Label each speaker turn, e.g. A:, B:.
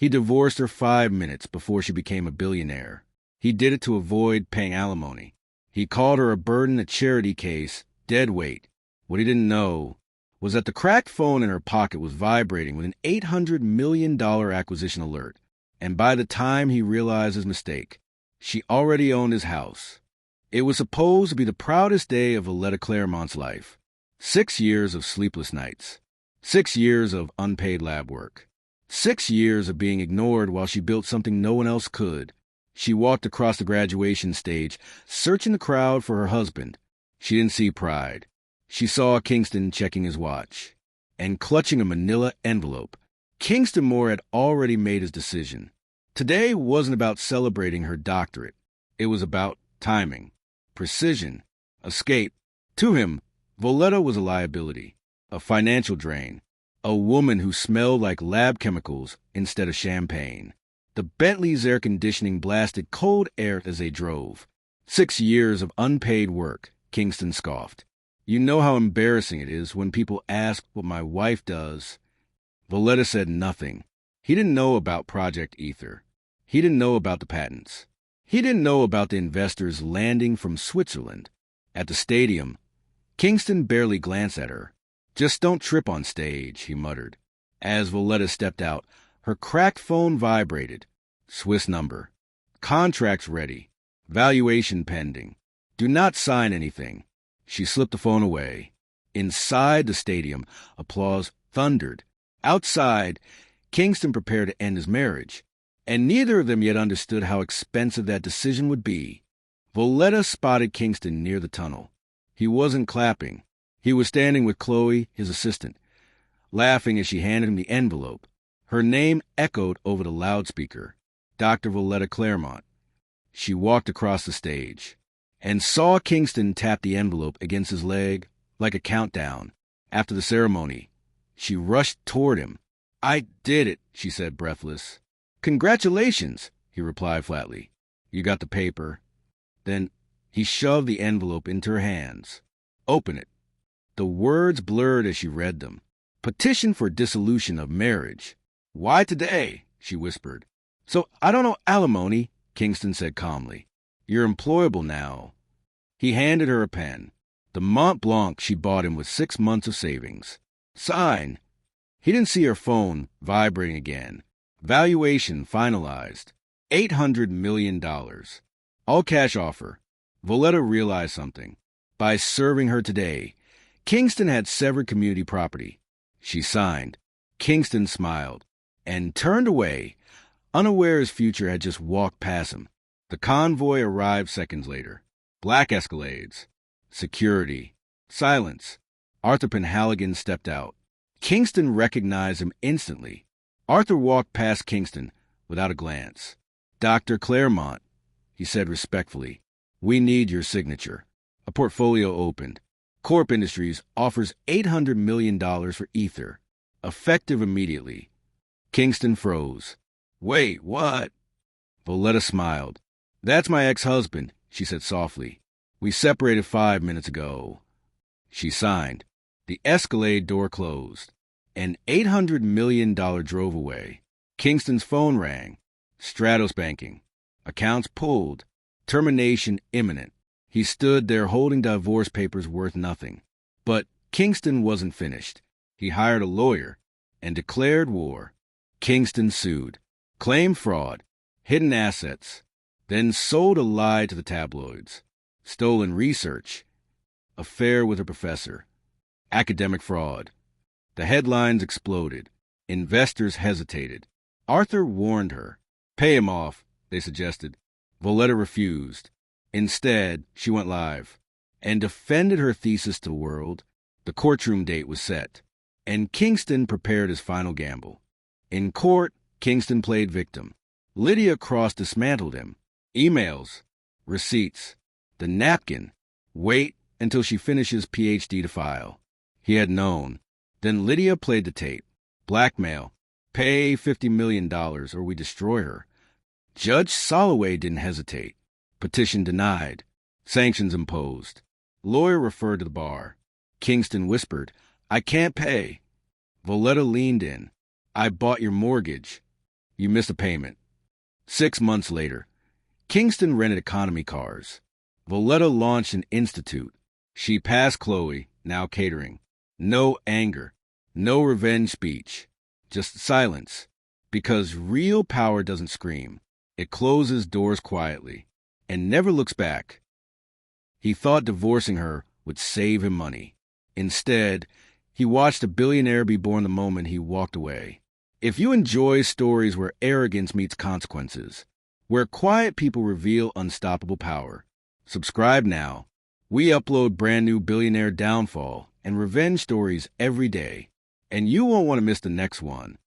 A: He divorced her 5 minutes before she became a billionaire. He did it to avoid paying alimony. He called her a burden, a charity case, dead weight. What he didn't know was that the cracked phone in her pocket was vibrating with an $800 million acquisition alert. And by the time he realized his mistake, she already owned his house. It was supposed to be the proudest day of Valletta Claremont's life. 6 years of sleepless nights. 6 years of unpaid lab work. 6 years of being ignored while she built something no one else could. She walked across the graduation stage, searching the crowd for her husband. She didn't see Pride. She saw Kingston checking his watch and clutching a manila envelope. Kingston Moore had already made his decision. Today wasn't about celebrating her doctorate. It was about timing, precision, escape. To him, Valletta was a liability, a financial drain, a woman who smelled like lab chemicals instead of champagne. The Bentley's air conditioning blasted cold air as they drove. 6 years of unpaid work, Kingston scoffed. You know how embarrassing it is when people ask what my wife does. Valletta said nothing. He didn't know about Project Ether. He didn't know about the patents. He didn't know about the investors landing from Switzerland. At the stadium, Kingston barely glanced at her. Just don't trip on stage, he muttered. As Valletta stepped out, her cracked phone vibrated. Swiss number. Contracts ready. Valuation pending. Do not sign anything. She slipped the phone away. Inside the stadium, applause thundered. Outside, Kingston prepared to end his marriage, and neither of them yet understood how expensive that decision would be. Valletta spotted Kingston near the tunnel. He wasn't clapping. He was standing with Chloe, his assistant, laughing as she handed him the envelope. Her name echoed over the loudspeaker. Dr. Valletta Claremont. She walked across the stage and saw Kingston tap the envelope against his leg like a countdown. After the ceremony, she rushed toward him. I did it, she said, breathless. Congratulations, he replied flatly. You got the paper. Then he shoved the envelope into her hands. Open it. The words blurred as she read them. Petition for dissolution of marriage. Why today? She whispered. So I don't know alimony, Kingston said calmly. You're employable now. He handed her a pen. The Mont Blanc she bought him with 6 months of savings. Sign. He didn't see her phone vibrating again. Valuation finalized. $800 million. All cash offer. Valletta realized something. By serving her today, Kingston had severed community property. She signed. Kingston smiled and turned away, unaware his future had just walked past him. The convoy arrived seconds later. Black Escalades. Security. Silence. Arthur Penhaligon stepped out. Kingston recognized him instantly. Arthur walked past Kingston without a glance. Dr. Claremont, he said respectfully, we need your signature. A portfolio opened. Corp Industries offers $800 million for Ether, effective immediately. Kingston froze. Wait, what? Valletta smiled. That's my ex-husband, she said softly. We separated 5 minutes ago. She signed. The Escalade door closed. An $800 million drove away. Kingston's phone rang. Stratos banking. Accounts pulled. Termination imminent. He stood there holding divorce papers worth nothing. But Kingston wasn't finished. He hired a lawyer and declared war. Kingston sued, claimed fraud, hidden assets, then sold a lie to the tabloids, stolen research, affair with a professor, academic fraud. The headlines exploded. Investors hesitated. Arthur warned her. Pay him off, they suggested. Valletta refused. Instead, she went live and defended her thesis to the world. The courtroom date was set, and Kingston prepared his final gamble. In court, Kingston played victim. Lydia Cross dismantled him. Emails, receipts, the napkin. Wait until she finishes PhD to file. He had known. Then Lydia played the tape. Blackmail. Pay $50 million or we destroy her. Judge Soloway didn't hesitate. Petition denied. Sanctions imposed. Lawyer referred to the bar. Kingston whispered, I can't pay. Valletta leaned in. I bought your mortgage. You miss a payment. 6 months later, Kingston rented economy cars. Valletta launched an institute. She passed Chloe, now catering. No anger, no revenge speech, just silence. Because real power doesn't scream. It closes doors quietly and never looks back. He thought divorcing her would save him money. Instead, he watched a billionaire be born the moment he walked away. If you enjoy stories where arrogance meets consequences, where quiet people reveal unstoppable power, subscribe now. We upload brand new Billionaire downfall and revenge stories every day, and you won't want to miss the next one.